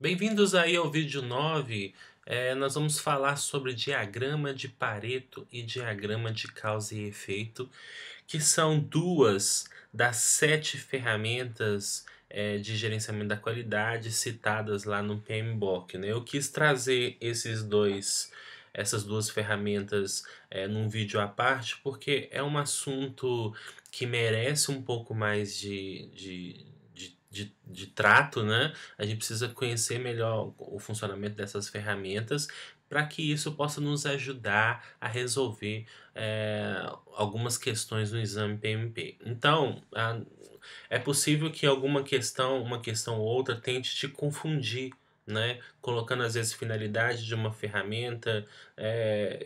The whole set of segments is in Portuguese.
Bem-vindos aí ao vídeo 9. Nós vamos falar sobre diagrama de Pareto e diagrama de causa e efeito, que são duas das 7 ferramentas de gerenciamento da qualidade citadas lá no PMBOK, né? Eu quis trazer essas duas ferramentas num vídeo à parte, porque é um assunto que merece um pouco mais de trato, né? A gente precisa conhecer melhor o funcionamento dessas ferramentas para que isso possa nos ajudar a resolver algumas questões no exame PMP. Então, é possível que uma questão ou outra tente te confundir, né? Colocando às vezes finalidade de uma ferramenta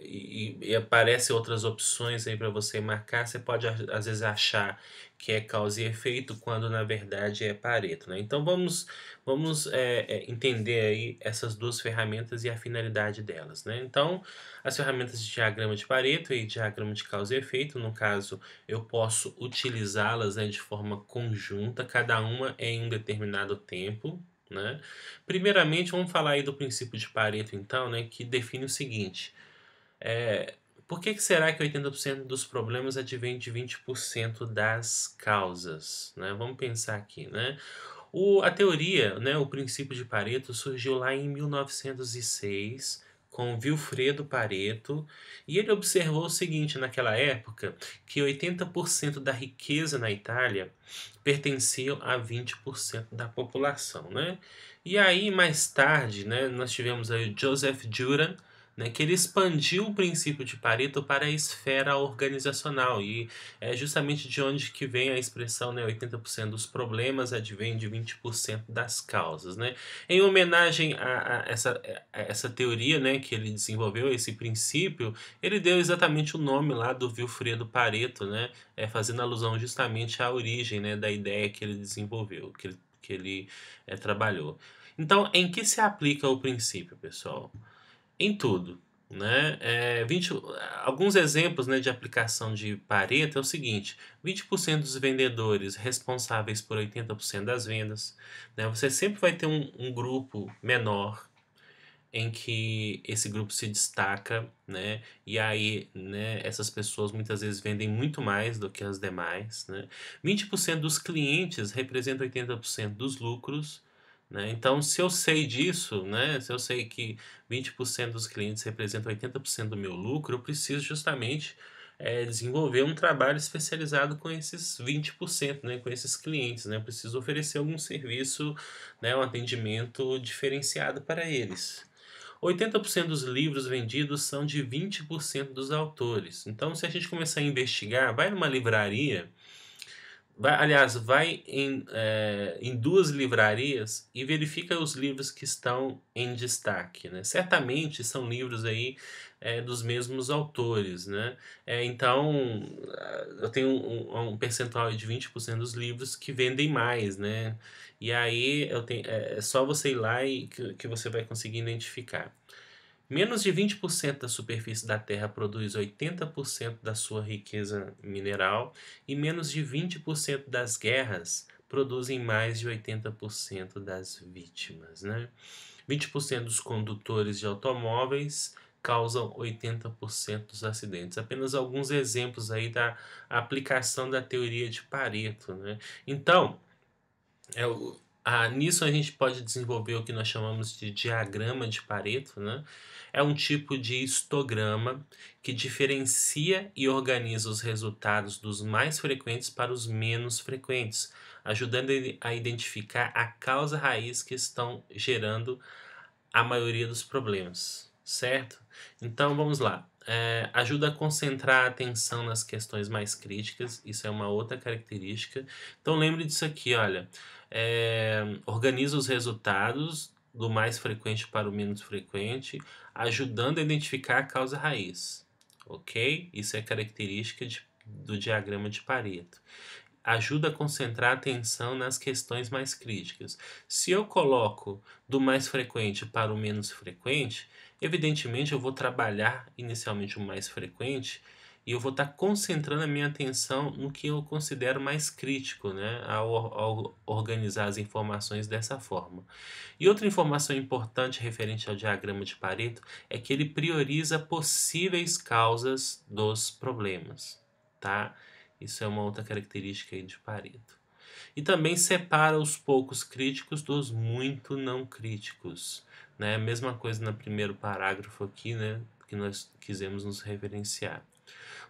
e aparecem outras opções aí para você marcar. Você pode às vezes achar que é causa e efeito, quando na verdade é Pareto, né? Então vamos entender aí essas duas ferramentas e a finalidade delas, né? Então, as ferramentas de diagrama de Pareto e diagrama de causa e efeito, no caso, eu posso utilizá-las, né, de forma conjunta, cada uma em um determinado tempo, né? Primeiramente, vamos falar aí do princípio de Pareto, então, né, que define o seguinte: é, por que será que 80% dos problemas advém de 20% das causas, né? Vamos pensar aqui, né? A teoria, né, o princípio de Pareto, surgiu lá em 1906 com Vilfredo Pareto, e ele observou o seguinte naquela época, que 80% da riqueza na Itália pertenciam a 20% da população, né? E aí mais tarde, né, nós tivemos aí Joseph Juran, né, que ele expandiu o princípio de Pareto para a esfera organizacional, e é justamente de onde que vem a expressão, né, 80% dos problemas advém de 20% das causas, né? Em homenagem a essa teoria, né, que ele desenvolveu, esse princípio, ele deu exatamente o nome lá do Vilfredo Pareto, né, fazendo alusão justamente à origem, né, da ideia que ele desenvolveu, que ele trabalhou. Então, em que se aplica o princípio, pessoal? Em tudo, né? 20, alguns exemplos, né, de aplicação de Pareto é o seguinte: 20% dos vendedores responsáveis por 80% das vendas, né? Você sempre vai ter um grupo menor em que esse grupo se destaca, né? E aí, né, essas pessoas muitas vezes vendem muito mais do que as demais, né? 20% dos clientes representam 80% dos lucros, né? Então, se eu sei disso, né, se eu sei que 20% dos clientes representam 80% do meu lucro, eu preciso justamente desenvolver um trabalho especializado com esses 20%, né, com esses clientes, né? Eu preciso oferecer algum serviço, né, um atendimento diferenciado para eles. 80% dos livros vendidos são de 20% dos autores. Então, se a gente começar a investigar, vai numa livraria, vai em duas livrarias e verifica os livros que estão em destaque, né? Certamente são livros aí dos mesmos autores, né? Então, eu tenho um percentual de 20% dos livros que vendem mais, né? E aí é só você ir lá e que você vai conseguir identificar. Menos de 20% da superfície da Terra produz 80% da sua riqueza mineral, e menos de 20% das guerras produzem mais de 80% das vítimas, né? 20% dos condutores de automóveis causam 80% dos acidentes. Apenas alguns exemplos aí da aplicação da teoria de Pareto, né? Então, nisso a gente pode desenvolver o que nós chamamos de diagrama de Pareto, né? É um tipo de histograma que diferencia e organiza os resultados dos mais frequentes para os menos frequentes, ajudando a identificar a causa raiz que estão gerando a maioria dos problemas, certo? Então vamos lá. Ajuda a concentrar a atenção nas questões mais críticas, isso é uma outra característica. Então lembre disso aqui, olha. Organiza os resultados do mais frequente para o menos frequente, ajudando a identificar a causa raiz, ok? Isso é característica do diagrama de Pareto. Ajuda a concentrar a atenção nas questões mais críticas. Se eu coloco do mais frequente para o menos frequente, evidentemente eu vou trabalhar inicialmente o mais frequente e eu vou estar concentrando a minha atenção no que eu considero mais crítico, né, ao organizar as informações dessa forma. E outra informação importante referente ao diagrama de Pareto é que ele prioriza possíveis causas dos problemas, tá? Isso é uma outra característica aí de Pareto. E também separa os poucos críticos dos muito não críticos, né? Mesma coisa no primeiro parágrafo aqui, né, que nós quisemos nos referenciar.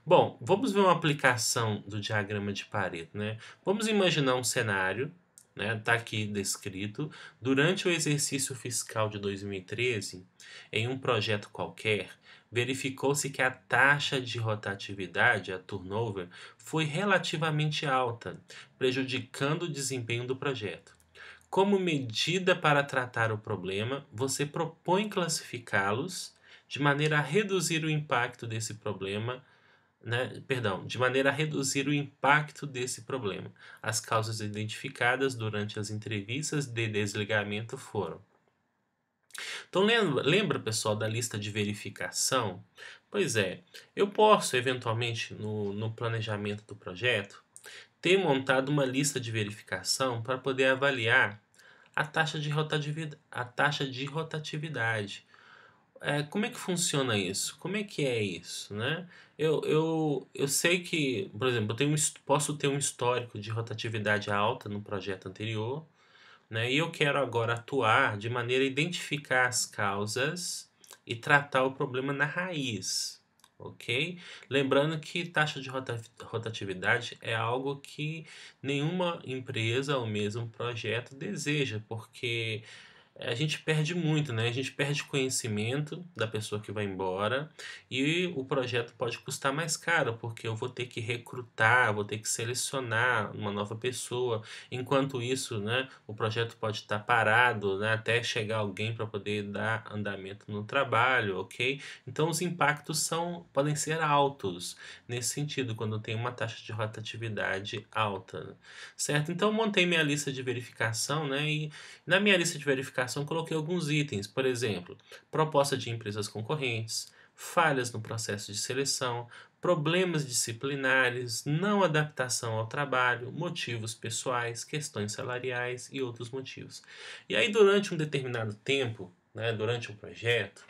Bom, vamos ver uma aplicação do diagrama de Pareto, né? Vamos imaginar um cenário, né? Tá aqui descrito. Durante o exercício fiscal de 2013, em um projeto qualquer, verificou-se que a taxa de rotatividade, a turnover, foi relativamente alta, prejudicando o desempenho do projeto. Como medida para tratar o problema, você propõe classificá-los de maneira a reduzir o impacto desse problema, né, perdão, de maneira a reduzir o impacto desse problema. As causas identificadas durante as entrevistas de desligamento foram. Então lembra, pessoal, da lista de verificação? Pois é, eu posso eventualmente no planejamento do projeto ter montado uma lista de verificação para poder avaliar a taxa de rotatividade. Como é que funciona isso? Como é que é isso, né? Eu sei que, por exemplo, posso ter um histórico de rotatividade alta no projeto anterior, né? E eu quero agora atuar de maneira a identificar as causas e tratar o problema na raiz, ok? Lembrando que taxa de rotatividade é algo que nenhuma empresa ou mesmo projeto deseja, porque a gente perde muito, né? A gente perde conhecimento da pessoa que vai embora e o projeto pode custar mais caro, porque eu vou ter que recrutar, vou ter que selecionar uma nova pessoa. Enquanto isso, né, o projeto pode estar parado, né, até chegar alguém para poder dar andamento no trabalho, ok? Então os impactos podem ser altos nesse sentido, quando tem uma taxa de rotatividade alta, certo? Então eu montei minha lista de verificação, né, e na minha lista de verificação, coloquei alguns itens, por exemplo, proposta de empresas concorrentes, falhas no processo de seleção, problemas disciplinares, não adaptação ao trabalho, motivos pessoais, questões salariais e outros motivos. E aí, durante um determinado tempo, né, durante o projeto,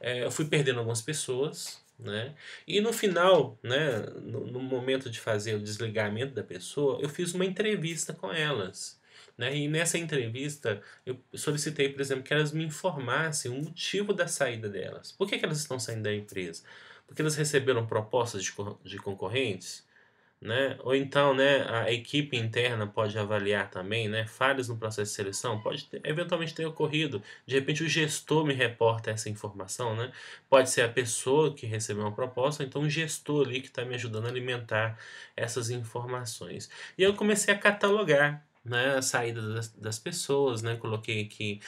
eu fui perdendo algumas pessoas, né? E no final, né, no momento de fazer o desligamento da pessoa, eu fiz uma entrevista com elas, né? E nessa entrevista eu solicitei, por exemplo, que elas me informassem o motivo da saída delas. Por que elas estão saindo da empresa? Porque elas receberam propostas de concorrentes? Né? Ou então, né, a equipe interna pode avaliar também, né, falhas no processo de seleção, eventualmente ter ocorrido. De repente o gestor me reporta essa informação, né? Pode ser a pessoa que recebeu uma proposta, ou então o gestor ali que está me ajudando a alimentar essas informações. E eu comecei a catalogar, né, a saída das pessoas, né? Coloquei aqui,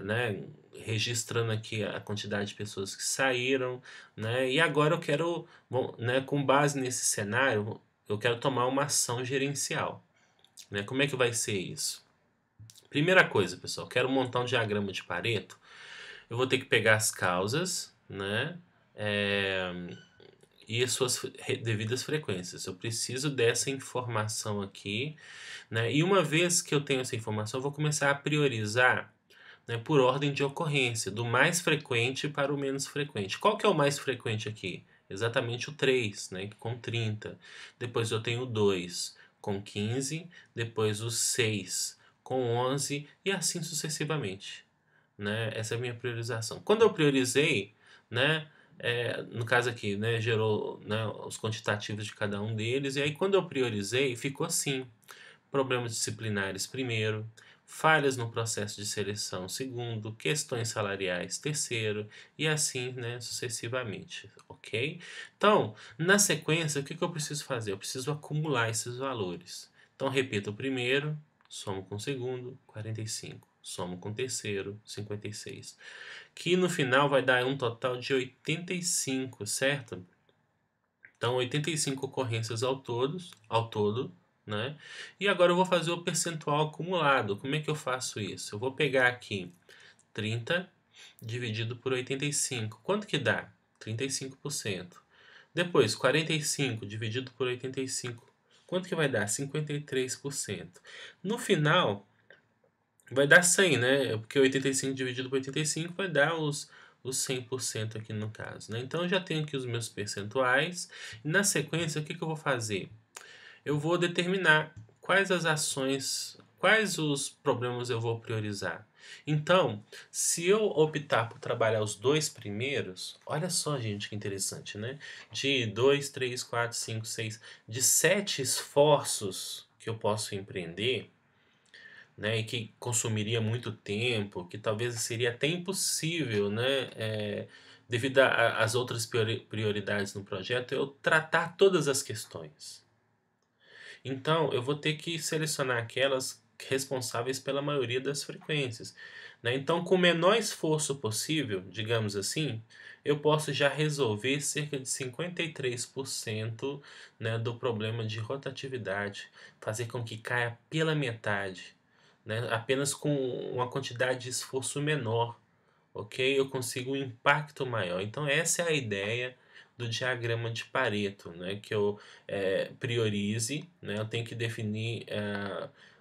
né, registrando aqui a quantidade de pessoas que saíram, né? E agora eu quero, bom, né, com base nesse cenário, eu quero tomar uma ação gerencial, né? Como é que vai ser isso? Primeira coisa, pessoal, quero montar um diagrama de Pareto. Eu vou ter que pegar as causas, né? eh, e as suas devidas frequências. Eu preciso dessa informação aqui, né? E uma vez que eu tenho essa informação, eu vou começar a priorizar, né, por ordem de ocorrência, do mais frequente para o menos frequente. Qual que é o mais frequente aqui? Exatamente o 3, né, com 30. Depois eu tenho o 2 com 15, depois o 6 com 11 e assim sucessivamente, né? Essa é a minha priorização. Quando eu priorizei, né, no caso aqui, né, gerou, né, os quantitativos de cada um deles, e aí quando eu priorizei, ficou assim: problemas disciplinares primeiro, falhas no processo de seleção segundo, questões salariais terceiro, e assim, né, sucessivamente, ok? Então, na sequência, o que que eu preciso fazer? Eu preciso acumular esses valores. Então, repito o primeiro, somo com o segundo, 45. Somo com o terceiro, 56. Que no final vai dar um total de 85, certo? Então, 85 ocorrências ao todo, né? E agora eu vou fazer o percentual acumulado. Como é que eu faço isso? Eu vou pegar aqui 30 dividido por 85. Quanto que dá? 35%. Depois, 45 dividido por 85. Quanto que vai dar? 53%. No final, vai dar 100, né? Porque 85 dividido por 85 vai dar os 100% aqui no caso, né? Então, eu já tenho aqui os meus percentuais. E na sequência, o que que eu vou fazer? Eu vou determinar quais as ações, quais os problemas eu vou priorizar. Então, se eu optar por trabalhar os dois primeiros, olha só, gente, que interessante, né? De 2, 3, 4, 5, 6, de 7 esforços que eu posso empreender, né, e que consumiria muito tempo, que talvez seria até impossível, né, devido às outras prioridades no projeto, eu tratar todas as questões. Então, eu vou ter que selecionar aquelas responsáveis pela maioria das frequências, né? Então, com o menor esforço possível, digamos assim, eu posso já resolver cerca de 53%, né, do problema de rotatividade, fazer com que caia pela metade, né? Apenas com uma quantidade de esforço menor, ok? Eu consigo um impacto maior. Então, essa é a ideia do diagrama de Pareto, né? Que eu priorize, né? Eu tenho que definir.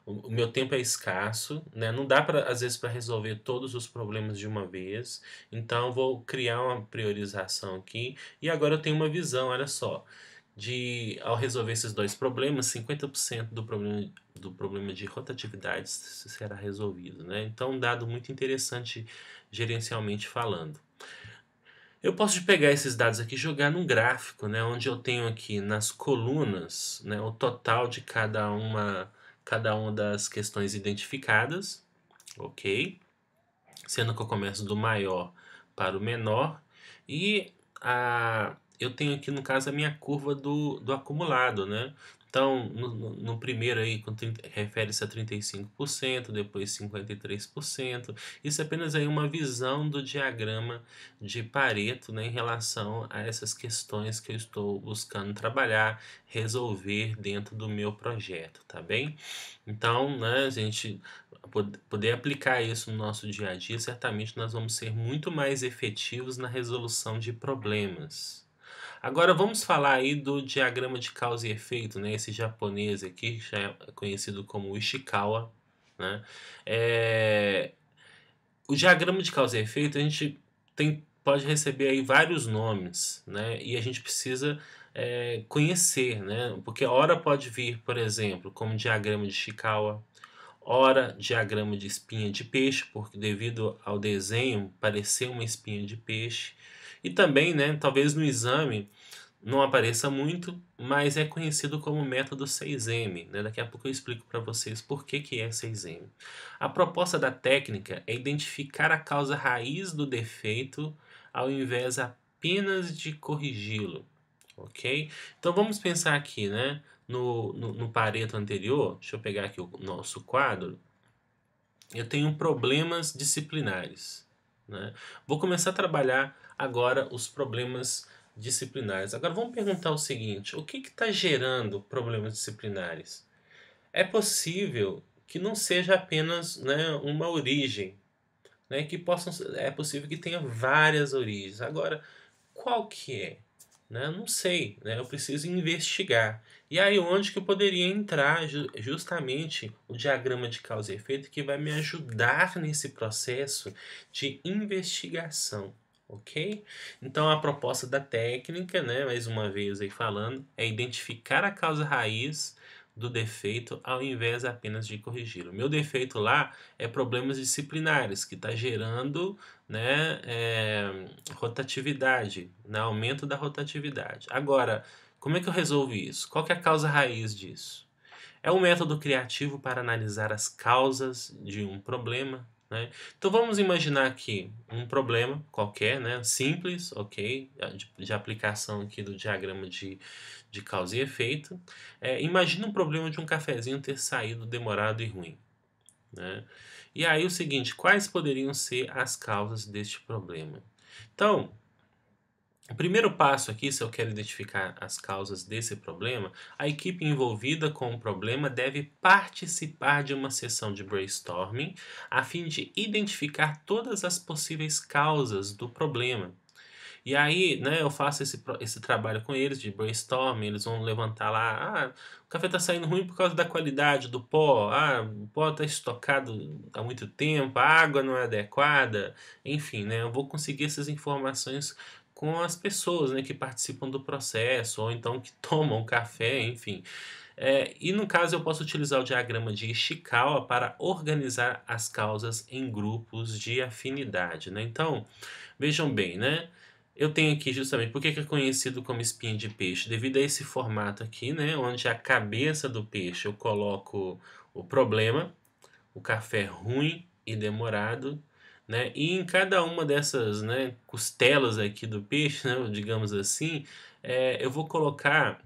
O meu tempo é escasso, né? Não dá para às vezes para resolver todos os problemas de uma vez. Então, eu vou criar uma priorização aqui. E agora eu tenho uma visão, olha só. Ao resolver esses dois problemas, 50% do problema de rotatividade será resolvido, né? Então, um dado muito interessante gerencialmente falando. Eu posso pegar esses dados aqui e jogar num gráfico, né, onde eu tenho aqui nas colunas, né, o total de cada uma das questões identificadas, ok? Sendo que eu começo do maior para o menor e eu tenho aqui no caso a minha curva do acumulado, né? Então, no primeiro aí, refere-se a 35%, depois 53%. Isso é apenas aí uma visão do diagrama de Pareto, né, em relação a essas questões que eu estou buscando trabalhar, resolver dentro do meu projeto, tá bem? Então, né, a gente poder aplicar isso no nosso dia a dia, certamente nós vamos ser muito mais efetivos na resolução de problemas. Agora vamos falar aí do diagrama de causa e efeito, né? Esse japonês aqui, que já é conhecido como Ishikawa, né? É, O diagrama de causa e efeito a gente pode receber aí vários nomes, né? E a gente precisa conhecer, né? Porque a hora pode vir, por exemplo, como diagrama de Ishikawa, ora diagrama de espinha de peixe, porque devido ao desenho parecer uma espinha de peixe. E também, né, talvez no exame não apareça muito, mas é conhecido como método 6M, né? Daqui a pouco eu explico para vocês por que que é 6M. A proposta da técnica é identificar a causa raiz do defeito ao invés apenas de corrigi-lo, ok? Então vamos pensar aqui, né? No Pareto anterior, deixa eu pegar aqui o nosso quadro, eu tenho problemas disciplinares, né? Vou começar a trabalhar agora os problemas disciplinares. Agora vamos perguntar o seguinte: o que está gerando problemas disciplinares? É possível que não seja apenas, né, uma origem, né, é possível que tenha várias origens. Agora, qual que é? Né? Não sei, né? Eu preciso investigar. E aí onde que eu poderia entrar justamente o diagrama de causa e efeito que vai me ajudar nesse processo de investigação, ok? Então a proposta da técnica, né, mais uma vez aí falando, é identificar a causa raiz do defeito ao invés apenas de corrigi-lo. Meu defeito lá é problemas disciplinares que está gerando, né, rotatividade, né, aumento da rotatividade. Agora, como é que eu resolvo isso? Qual que é a causa raiz disso? É um método criativo para analisar as causas de um problema, né? Então vamos imaginar aqui um problema qualquer, né, simples, ok, de aplicação aqui do diagrama de causa e efeito. Imagina um problema de um cafezinho ter saído demorado e ruim, né? E aí o seguinte, quais poderiam ser as causas deste problema? Então, o primeiro passo aqui, se eu quero identificar as causas desse problema, a equipe envolvida com o problema deve participar de uma sessão de brainstorming a fim de identificar todas as possíveis causas do problema. E aí, né, eu faço esse trabalho com eles de brainstorming, eles vão levantar lá: "Ah, o café está saindo ruim por causa da qualidade do pó. Ah, o pó está estocado há muito tempo, a água não é adequada", enfim, né, eu vou conseguir essas informações com as pessoas, né, que participam do processo ou então que tomam café, enfim. E no caso eu posso utilizar o diagrama de Ishikawa para organizar as causas em grupos de afinidade, né. Então, vejam bem, né, eu tenho aqui justamente por que que é conhecido como espinha de peixe? Devido a esse formato aqui, né, onde a cabeça do peixe eu coloco o problema, o café ruim e demorado, né, e em cada uma dessas, né, costelas aqui do peixe, né, digamos assim, eu vou colocar,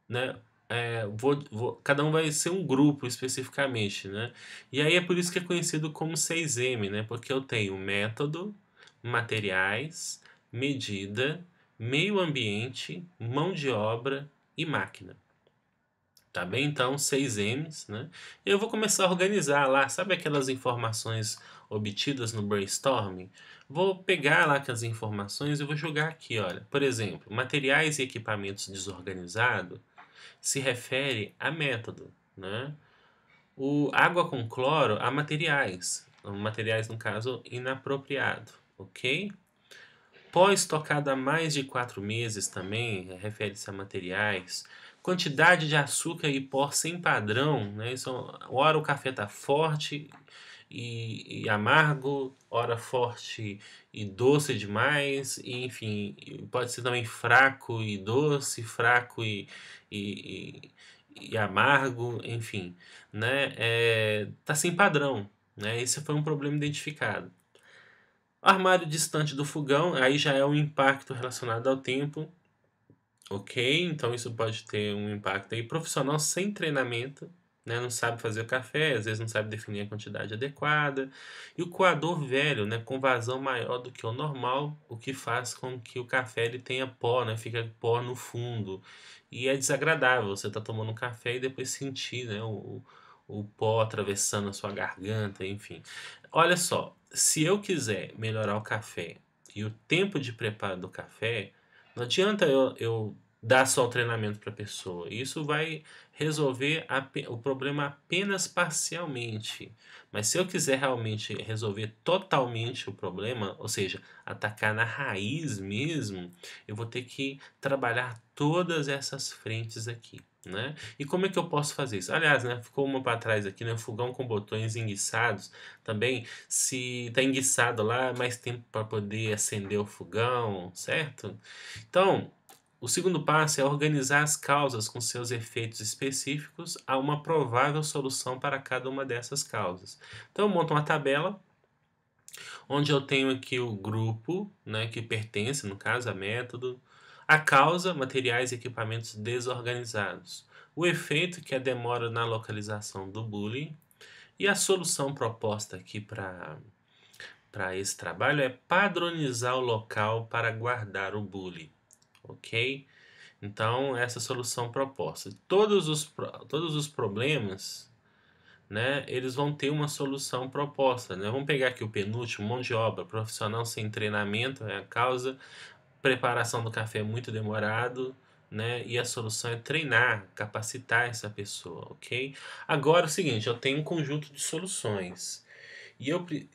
né, vou cada um vai ser um grupo especificamente, né. E aí é por isso que é conhecido como 6M, né, porque eu tenho método, materiais, medida, meio ambiente, mão de obra e máquina. Tá bem? Então 6 M's, né. E eu vou começar a organizar lá, sabe aquelas informações obtidas no brainstorming? Vou pegar lá aquelas informações e vou jogar aqui, olha, por exemplo, materiais e equipamentos desorganizado se refere a método, né. O água com cloro a materiais, materiais no caso inapropriado, ok? Pó estocado há mais de 4 meses também, refere-se a materiais. Quantidade de açúcar e pó sem padrão, né, isso ora o café está forte e amargo, ora forte e doce demais, e enfim, e pode ser também fraco e doce, fraco e e amargo, enfim, né, tá sem padrão, né, esse foi um problema identificado. Armário distante do fogão, aí já é um impacto relacionado ao tempo, ok, então isso pode ter um impacto aí. Profissional sem treinamento, né, não sabe fazer o café, às vezes não sabe definir a quantidade adequada. E o coador velho, né, com vazão maior do que o normal, o que faz com que o café ele tenha pó, né, fica pó no fundo. E é desagradável, você tá tomando um café e depois sentir, né, o pó atravessando a sua garganta, enfim. Olha só, se eu quiser melhorar o café e o tempo de preparo do café, não adianta eu dar só o treinamento para a pessoa, isso vai resolver o problema apenas parcialmente. Mas se eu quiser realmente resolver totalmente o problema, ou seja, atacar na raiz mesmo, eu vou ter que trabalhar todas essas frentes aqui, né. E como é que eu posso fazer isso? Aliás, né, ficou uma para trás aqui, né, fogão com botões enguiçados, também, se está enguiçado lá, mais tempo para poder acender o fogão, certo? Então, o segundo passo é organizar as causas com seus efeitos específicos a uma provável solução para cada uma dessas causas. Então, eu monto uma tabela onde eu tenho aqui o grupo, né, que pertence, no caso, a método, a causa, materiais e equipamentos desorganizados, o efeito, que é a demora na localização do bullying, e a solução proposta aqui para esse trabalho é padronizar o local para guardar o bullying, ok? Então, essa é a solução proposta. Todos os problemas, né, eles vão ter uma solução proposta, né? Vamos pegar aqui o penúltimo, mão de obra, profissional sem treinamento é a causa, preparação do café é muito demorado, né? E a solução é treinar, capacitar essa pessoa, ok? Agora é o seguinte, eu tenho um conjunto de soluções.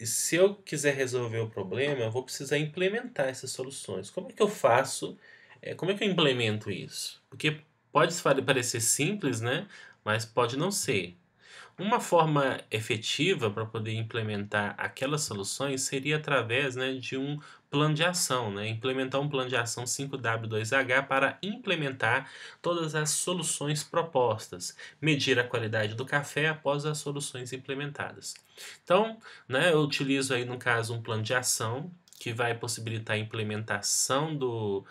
Se eu quiser resolver o problema, eu vou precisar implementar essas soluções. Como é que eu faço? Como é que eu implemento isso? Porque pode parecer simples, né? Mas pode não ser. Uma forma efetiva para poder implementar aquelas soluções seria através, né, de um plano de ação, né? Implementar um plano de ação 5W2H para implementar todas as soluções propostas, medir a qualidade do café após as soluções implementadas. Então, né, eu utilizo aí no caso um plano de ação que vai possibilitar a implementação do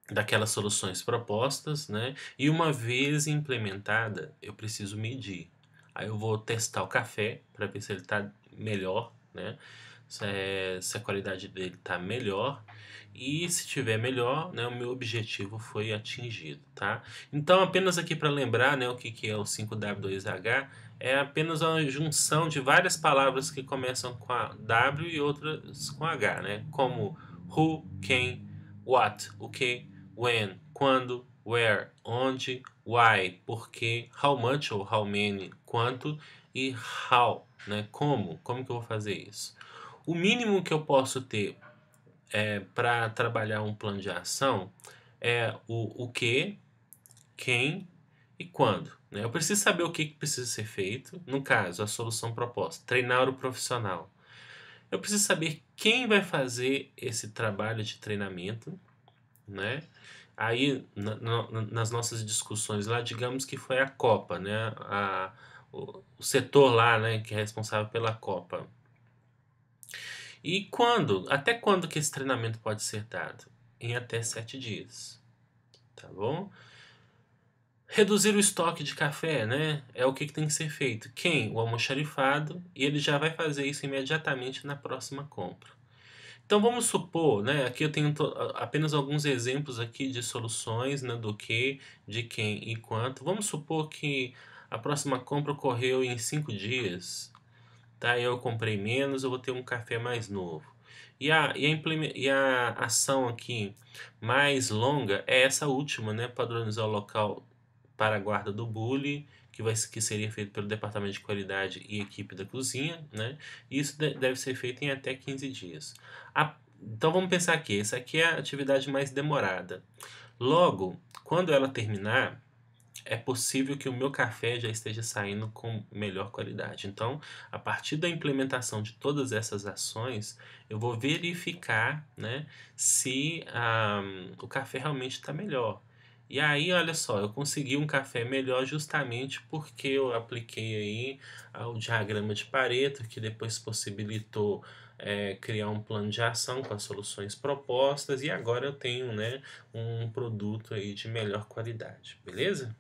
daquelas soluções propostas, né, e uma vez implementada, eu preciso medir. Aí eu vou testar o café para ver se ele está melhor, né, se a qualidade dele está melhor, e se tiver melhor, né, o meu objetivo foi atingido, tá? Então, apenas aqui para lembrar, né, o que que é o 5W2H, é apenas uma junção de várias palavras que começam com a W e outras com H, né? Como who, quem, what, o que, when, quando, where, onde, why, por quê, how much ou how many, quanto, e how, né? Como que eu vou fazer isso? O mínimo que eu posso ter para trabalhar um plano de ação é o que, quem e quando, né? Eu preciso saber o que precisa ser feito, no caso, a solução proposta, treinar o profissional. Eu preciso saber quem vai fazer esse trabalho de treinamento, né? Aí, nas nossas discussões lá, digamos que foi a Copa, né? O setor lá, né, que é responsável pela Copa. E quando? Até quando que esse treinamento pode ser dado? Em até 7 dias, tá bom? Reduzir o estoque de café, né? É o que tem que ser feito. Quem? O almoxarifado, e ele já vai fazer isso imediatamente na próxima compra. Então vamos supor, né? Aqui eu tenho apenas alguns exemplos aqui de soluções, né? Do que, de quem e quanto. Vamos supor que a próxima compra ocorreu em 5 dias, tá? Eu comprei menos, eu vou ter um café mais novo. E a ação aqui mais longa é essa última, né? Padronizar o local para a guarda do bule, que seria feito pelo departamento de qualidade e equipe da cozinha, né? E isso deve ser feito em até 15 dias. Então vamos pensar aqui, essa aqui é a atividade mais demorada. Logo, quando ela terminar, é possível que o meu café já esteja saindo com melhor qualidade. Então, a partir da implementação de todas essas ações, eu vou verificar, né, se o café realmente está melhor. E aí, olha só, eu consegui um café melhor justamente porque eu apliquei aí o diagrama de Pareto, que depois possibilitou criar um plano de ação com as soluções propostas, e agora eu tenho, né, um produto aí de melhor qualidade, beleza?